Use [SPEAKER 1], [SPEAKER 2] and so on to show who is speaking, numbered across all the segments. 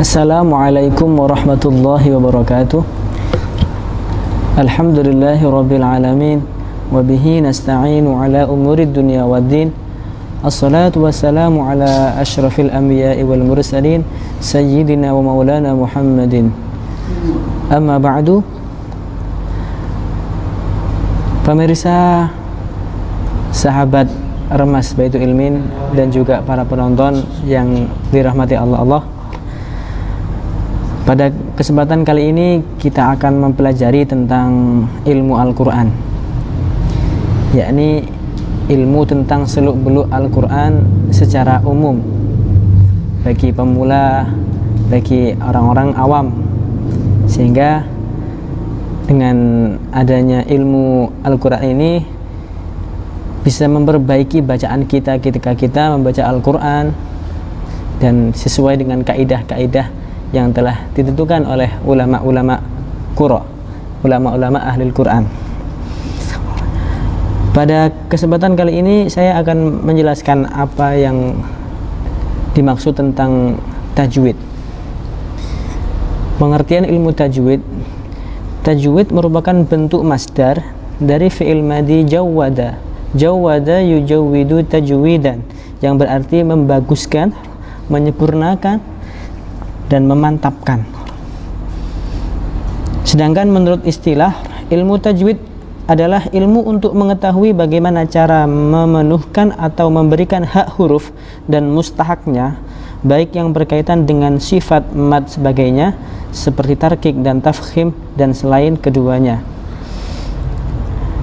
[SPEAKER 1] Assalamualaikum warahmatullahi wabarakatuh. Alhamdulillahi rabbil alamin. Wabihi nasta'inu ala umurid dunya waddin. Assalatu wassalamu ala ashrafil anbiya'i wal mursalin Sayyidina wa maulana Muhammadin. Amma ba'du. Pemirsa, sahabat Remas Baitul Ilmin, dan juga para penonton yang dirahmati Allah. Pada kesempatan kali ini kita akan mempelajari tentang ilmu Al-Quran, yakni ilmu tentang seluk-beluk Al-Quran secara umum, bagi pemula, bagi orang-orang awam, sehingga dengan adanya ilmu Al-Quran ini bisa memperbaiki bacaan kita ketika kita membaca Al-Quran, dan sesuai dengan kaidah-kaidah yang telah ditentukan oleh ulama-ulama qura, ulama-ulama ahli Al-Quran. Pada kesempatan kali ini saya akan menjelaskan apa yang dimaksud tentang tajwid. Pengertian ilmu tajwid. Tajwid merupakan bentuk masdar dari fi'il madhi jawwada. Jawwada yujawwidu tajwidan, yang berarti membaguskan, menyempurnakan, dan memantapkan. Sedangkan menurut istilah, ilmu tajwid adalah ilmu untuk mengetahui bagaimana cara memenuhkan atau memberikan hak huruf dan mustahaknya, baik yang berkaitan dengan sifat mad sebagainya seperti tarkik dan tafkhim dan selain keduanya.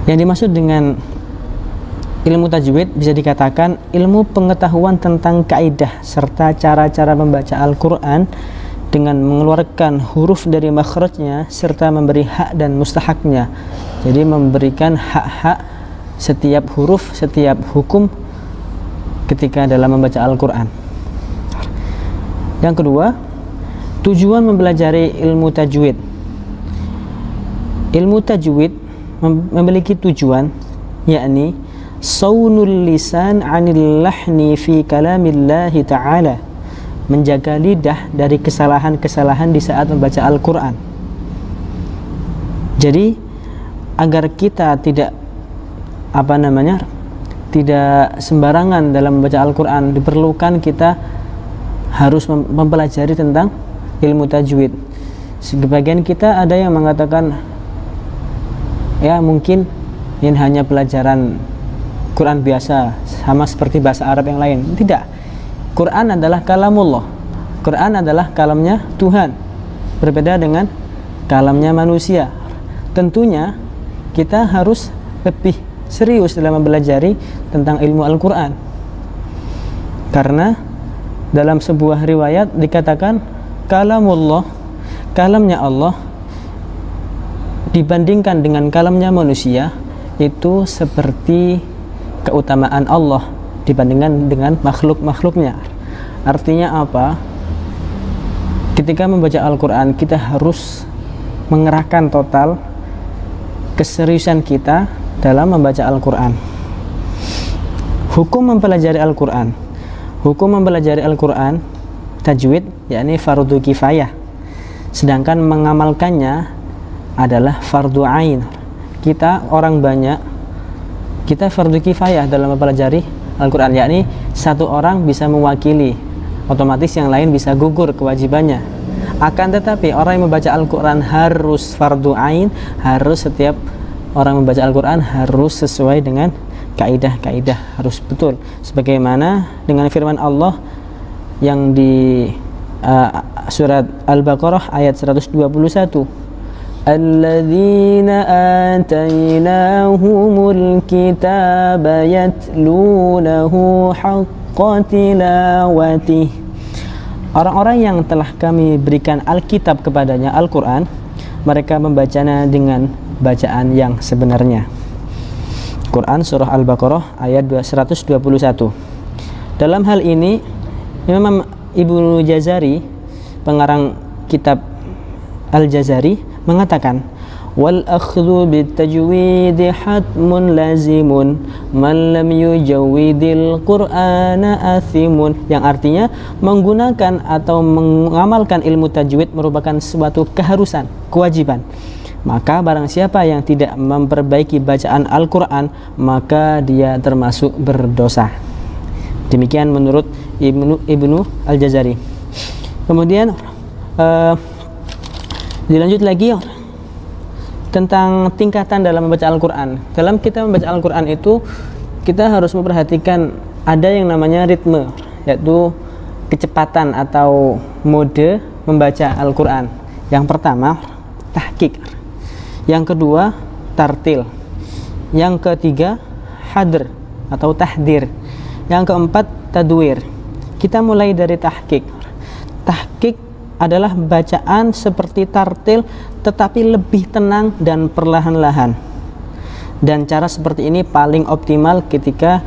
[SPEAKER 1] Yang dimaksud dengan ilmu tajwid bisa dikatakan ilmu pengetahuan tentang kaidah serta cara-cara membaca Al-Quran dengan mengeluarkan huruf dari makhrajnya serta memberi hak dan mustahaknya. Jadi memberikan hak-hak setiap huruf, setiap hukum ketika dalam membaca Al-Quran. Yang kedua, tujuan mempelajari ilmu tajwid. Ilmu tajwid memiliki tujuan, yakni saunul lisan 'anil lahni fi kalamillahi ta'ala, menjaga lidah dari kesalahan-kesalahan di saat membaca Al-Quran. Jadi agar kita tidak tidak sembarangan dalam membaca Al-Quran, diperlukan kita harus mempelajari tentang ilmu tajwid. Sebagian kita ada yang mengatakan, ya mungkin ini hanya pelajaran Quran biasa, sama seperti bahasa Arab yang lain. Tidak. Quran adalah kalamullah. Quran adalah kalamnya Tuhan. Berbeda dengan kalamnya manusia. Tentunya kita harus lebih serius dalam mempelajari tentang ilmu Al-Quran. Karena dalam sebuah riwayat dikatakan kalamullah, kalamnya Allah dibandingkan dengan kalamnya manusia itu seperti keutamaan Allah dibandingkan dengan makhluk-makhluknya. Artinya apa? Ketika membaca Al-Quran kita harus mengerahkan total keseriusan kita dalam membaca Al-Quran. Hukum mempelajari Al-Quran. Hukum mempelajari Al-Quran tajwid, yakni fardu kifayah. Sedangkan mengamalkannya adalah fardu ain. Kita orang banyak, kita fardu kifayah dalam mempelajari Al-Quran, yakni satu orang bisa mewakili, otomatis yang lain bisa gugur kewajibannya. Akan tetapi orang yang membaca Al-Quran harus fardu ain, harus setiap orang membaca Al-Quran harus sesuai dengan kaidah-kaidah, harus betul. Sebagaimana dengan firman Allah yang di surat Al-Baqarah ayat 121. Alladzina atainahumul kitaba yatlunahu haqqa tilawatih. Orang-orang yang telah kami berikan Alkitab kepadanya, Al-Quran, mereka membacanya dengan bacaan yang sebenarnya. Quran surah Al-Baqarah ayat 121. Dalam hal ini Imam Ibnu Jazari, pengarang kitab Al-Jazari, mengatakan wal akhdhu bitajwidi hatmun lazimun man lam yujawwidil qur'ana athimun, yang artinya menggunakan atau mengamalkan ilmu tajwid merupakan suatu keharusan, kewajiban. Maka barang siapa yang tidak memperbaiki bacaan Al-Quran, maka dia termasuk berdosa. Demikian menurut Ibnu Al-Jazari. Kemudian dilanjut lagi tentang tingkatan dalam membaca Al-Quran. Dalam kita membaca Al-Quran itu kita harus memperhatikan ada yang namanya ritme, yaitu kecepatan atau mode membaca Al-Quran. Yang pertama tahqiq, yang kedua tartil, yang ketiga hadr atau tahdir, yang keempat tadwir. Kita mulai dari tahqiq. Tahqiq adalah bacaan seperti tartil tetapi lebih tenang dan perlahan-lahan, dan cara seperti ini paling optimal ketika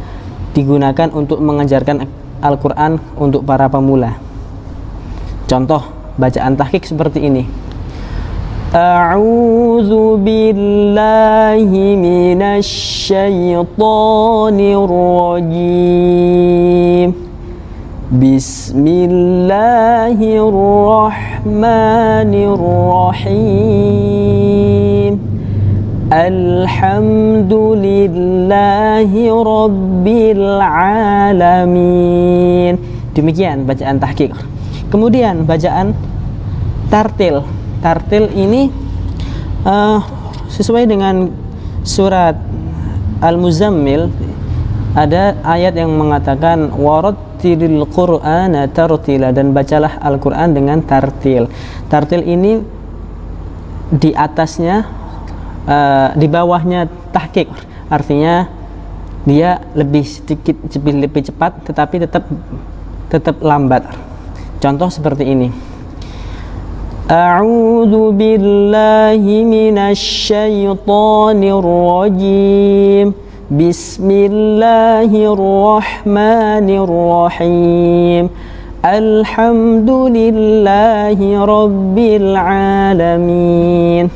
[SPEAKER 1] digunakan untuk mengajarkan Al-Quran untuk para pemula. Contoh bacaan tahqiq seperti ini: A'udzu billahi minasy syaithanir rajim. Bismillahirrahmanirrahim. Alhamdulillahi rabbil alamin. Demikian bacaan tahqiq. Kemudian bacaan tartil. Tartil ini sesuai dengan surat Al-Muzammil, ada ayat yang mengatakan warattilil qur'ana tartila, dan bacalah Al-Quran dengan tartil. Tartil ini di atasnya di bawahnya tahqiq, artinya dia lebih sedikit lebih cepat tetapi tetap lambat. Contoh seperti ini: A'udzu billahi minasy syaithanir rajim. Bismillahirrahmanirrahim. Alhamdulillahi rabbil alamin.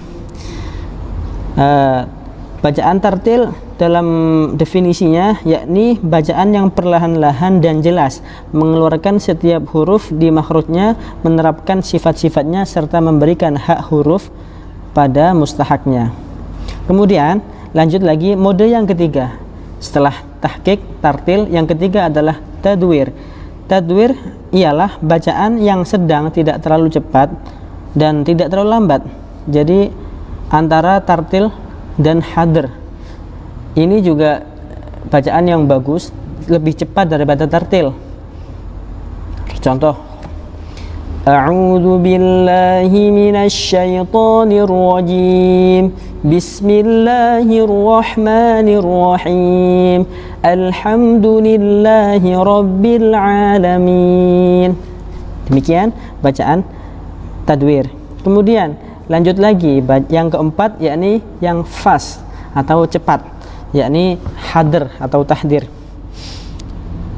[SPEAKER 1] Bacaan tartil dalam definisinya yakni bacaan yang perlahan-lahan dan jelas, mengeluarkan setiap huruf di makhrajnya, menerapkan sifat-sifatnya serta memberikan hak huruf pada mustahaknya. Kemudian lanjut lagi mode yang ketiga. Setelah tahqiq, tartil, yang ketiga adalah tadwir. Tadwir ialah bacaan yang sedang, tidak terlalu cepat dan tidak terlalu lambat. Jadi antara tartil dan hadr. Ini juga bacaan yang bagus, lebih cepat daripada tartil. Contoh: A'udzu billahi minasy syaithanir rajim. Bismillahirrahmanirrahim. Alhamdulillahi rabbil alamin. Demikian bacaan tadwir. Kemudian lanjut lagi yang keempat, yakni yang fast atau cepat, yakni hadr atau tahdir.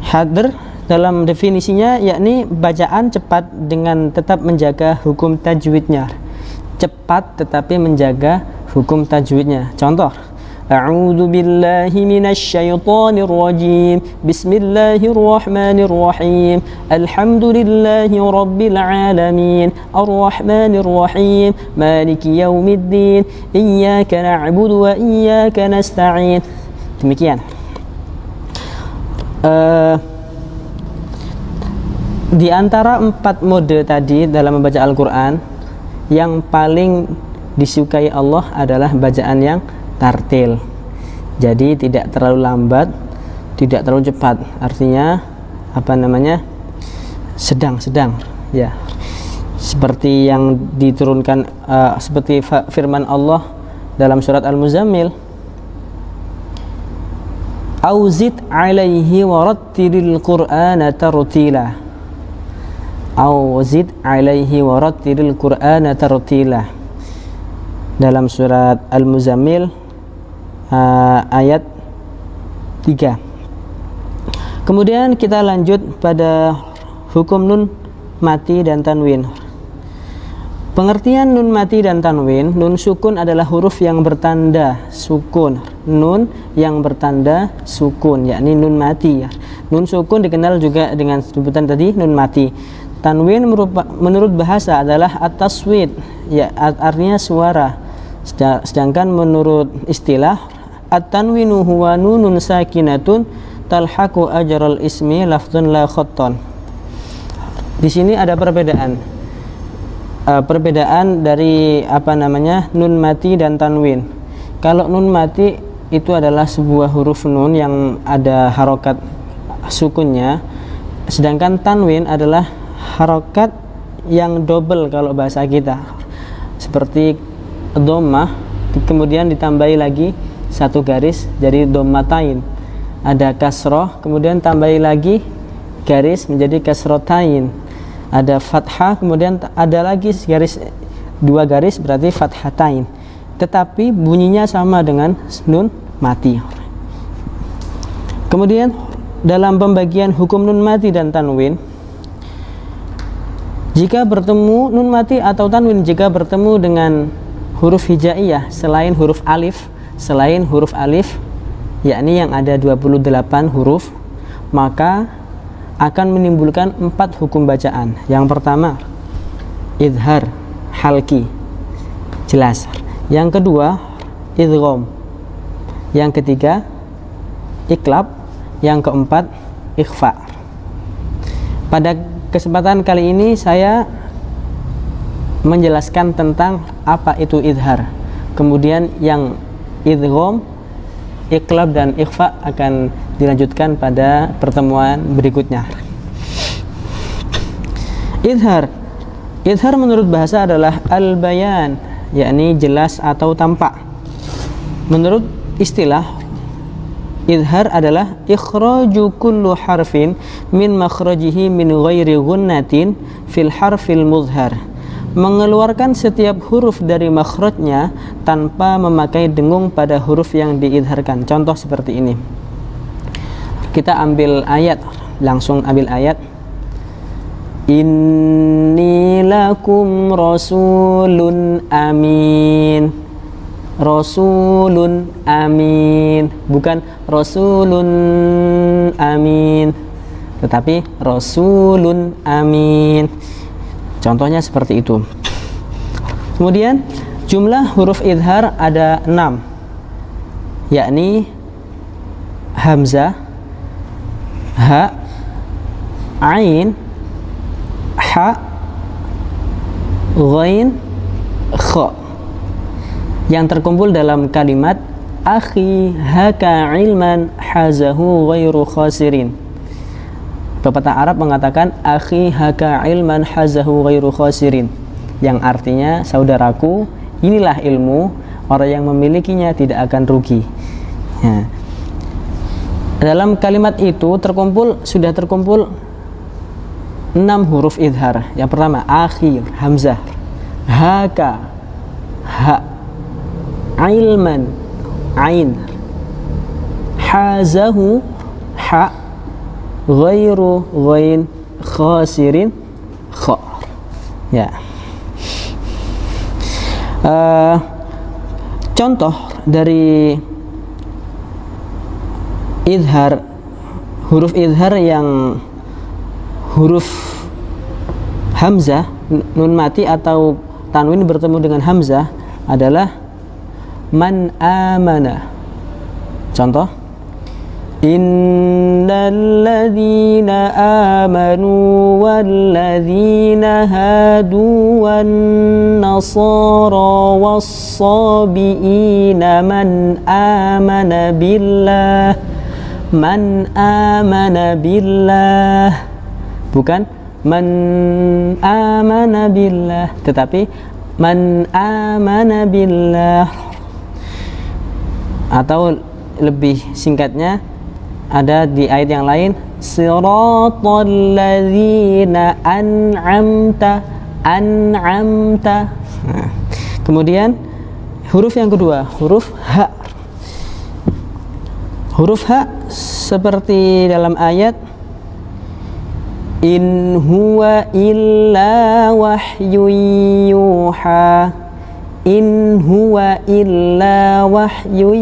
[SPEAKER 1] Hadr dalam definisinya yakni bacaan cepat dengan tetap menjaga hukum tajwidnya. Cepat tetapi menjaga hukum tajwidnya. Contoh: A'udzu billahi minasy syaithanir rajim. Bismillahirrahmanirrahim. Alhamdulillahi rabbil alamin. Arrahmanir rahim. Maliki yaumiddin. Iyyaka na'budu wa iyyaka nasta'in. Demikian. Di antara 4 mode tadi dalam membaca Al-Quran, yang paling disukai Allah adalah bacaan yang tartil. Jadi tidak terlalu lambat, tidak terlalu cepat. Artinya sedang-sedang, ya. Seperti yang diturunkan seperti firman Allah dalam surat Al-Muzammil, Auzid alaihi warattilil qur'ana tartila. Auzid alaihi warattilil qur'ana tartila. Dalam surat Al-Muzammil ayat 3. Kemudian kita lanjut pada hukum nun mati dan tanwin. Pengertian nun mati dan tanwin, nun sukun adalah huruf yang bertanda sukun. Nun yang bertanda sukun, yakni nun mati. Nun sukun dikenal juga dengan sebutan tadi, nun mati. Tanwin menurut bahasa adalah at-taswid, ya artinya suara. Sedangkan menurut istilah, at-tanwinu huwa nunun sakinatun talhaqu ajral ismi lafdun la khatton. Di sini ada perbedaan. Perbedaan dari nun mati dan tanwin. Kalau nun mati itu adalah sebuah huruf nun yang ada harokat sukunnya, sedangkan tanwin adalah harokat yang double kalau bahasa kita, seperti dhammah kemudian ditambahi lagi satu garis jadi dhammatain. Ada kasroh kemudian tambahi lagi garis menjadi kasrotain. Ada fathah kemudian ada lagi garis, dua garis berarti fathatain, tetapi bunyinya sama dengan nun mati. Kemudian dalam pembagian hukum nun mati dan tanwin, jika bertemu nun mati atau tanwin jika bertemu dengan huruf hijaiyah selain huruf alif, yakni yang ada 28 huruf, maka akan menimbulkan 4 hukum bacaan. Yang pertama, idhar, halki, jelas. Yang kedua, idgham. Yang ketiga, iklab. Yang keempat, ikhfa. Pada kesempatan kali ini saya menjelaskan tentang apa itu idhar. Kemudian yang idgham, iklab dan ikhfa akan dilanjutkan pada pertemuan berikutnya. Idhar menurut bahasa adalah al-bayan, yakni jelas atau tampak. Menurut istilah, idhar adalah ikhraju kullu harfin min makhrajihi min ghairi ghunnatin fil harfil muzhar, mengeluarkan setiap huruf dari makhrajnya tanpa memakai dengung pada huruf yang diidharkan. Contoh seperti ini. Kita ambil ayat, langsung ambil ayat. Inni lakum rasulun amin. Rasulun amin, bukan rasulun amin, tetapi rasulun amin. Contohnya seperti itu. Kemudian jumlah huruf idhar ada 6, yakni hamzah, ha, ain, ha, ghain, kha, yang terkumpul dalam kalimat akhi haka ilman hazahu ghairu khasirin. Pepatah Arab mengatakan akhi haka ilman hazahu ghairu khasirin, yang artinya saudaraku, inilah ilmu, orang yang memilikinya tidak akan rugi. Ya. Dalam kalimat itu sudah terkumpul 6 huruf idhar. Yang pertama akhir, hamzah, haka, ha, ilman, ain, hazahu, ha, ghairu, ghain, khasirin, kha. Ya. Contoh dari idhar, huruf idhar yang huruf hamzah, nun mati atau tanwin bertemu dengan hamzah adalah man amana. Contoh, innalladzina amanu walladzina hadu wan nasara wassabiina man amana billah, bukan man amana billah, tetapi man amana billah. Atau lebih singkatnya ada di ayat yang lain, siratal ladzina an'amta. Nah, kemudian huruf yang kedua, huruf ha. Huruf ha seperti dalam ayat In huwa illa wahyun yuha. In huwa illa wahyun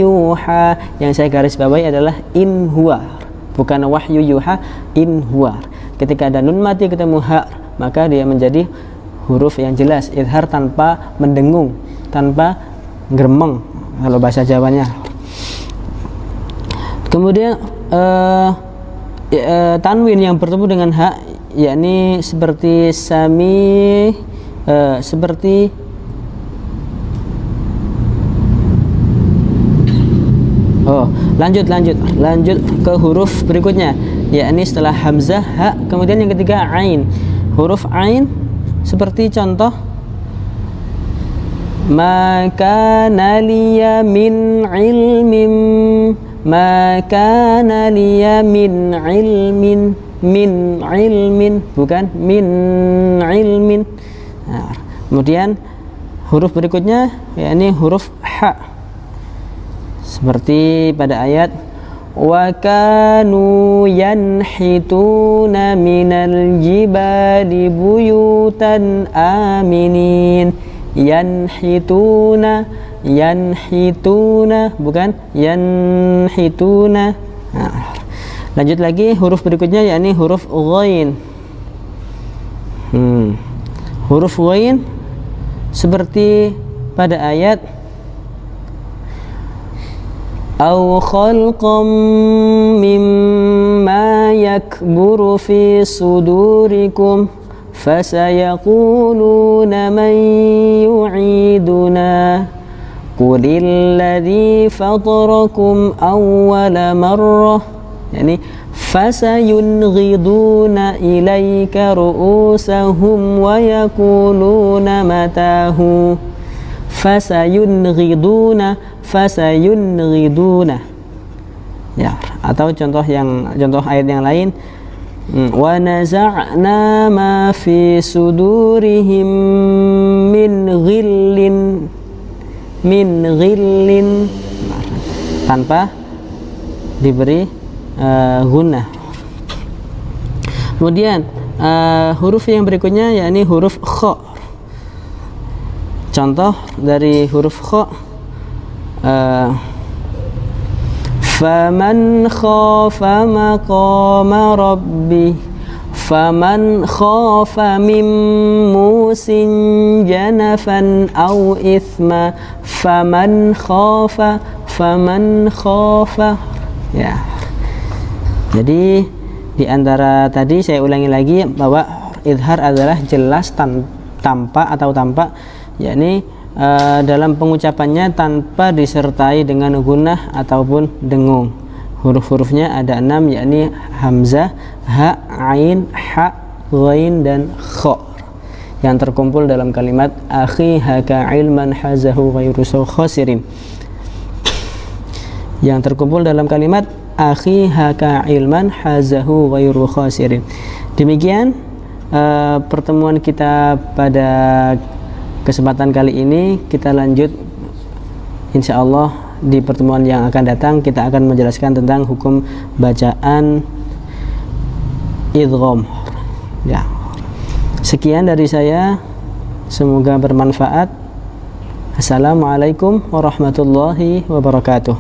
[SPEAKER 1] yuha. Yang saya garis bawahi adalah in huwa, bukan wahyu yuha, in huwa. Ketika ada nun mati ketemu ha, maka dia menjadi huruf yang jelas, idhar tanpa mendengung, tanpa gremeng kalau bahasa Jawanya. Kemudian tanwin yang bertemu dengan ha, yakni seperti sami, seperti lanjut ke huruf berikutnya, yakni setelah hamzah ha, kemudian yang ketiga ain. Huruf ain seperti contoh maka naliya min ilmin, maka naliya min ilmin, min ilmin, bukan min ilmin. Nah, kemudian huruf berikutnya yakni huruf ha, seperti pada ayat wa kanu yanhituna minal jibali buyutan aminin. Yanhituna, yanhituna, bukan yanhituna. Nah, lanjut lagi huruf berikutnya yakni huruf ghain. Huruf ghain seperti pada ayat aw khalqam mimma yakburu fi sudurikum fasayaquluna man yu'iduna qulil ladzi fatarakum awwala marrah, yani fasayunghiduna ilaika ru'usahum wa yaquluna matahu. Fasayunghiduna, fasayunghiduna. Ya, atau contoh ayat yang lain wa naza'na ma fi sudurihim min ghillin, tanpa diberi gunnah. Kemudian huruf yang berikutnya yakni huruf kha. Contoh dari huruf kha, faman khafa maqama rabbi, faman khafa min musin janafan aw ithma, faman khafa, faman khafa. Ya, jadi di antara tadi saya ulangi lagi bahwa idhar adalah jelas tanpa, yakni dalam pengucapannya tanpa disertai dengan gunnah ataupun dengung. Huruf-hurufnya ada 6, yakni hamzah, ha, ain, ha, ghain, dan kha, yang terkumpul dalam kalimat akhi haka ilman hazahu ghairu khasirin, yang terkumpul dalam kalimat akhi haka ilman hazahu ghairu khasirin. Demikian pertemuan kita pada kesempatan kali ini. Kita lanjut insyaallah di pertemuan yang akan datang. Kita akan menjelaskan tentang hukum bacaan idgham. Ya. Sekian dari saya, semoga bermanfaat. Assalamualaikum warahmatullahi wabarakatuh.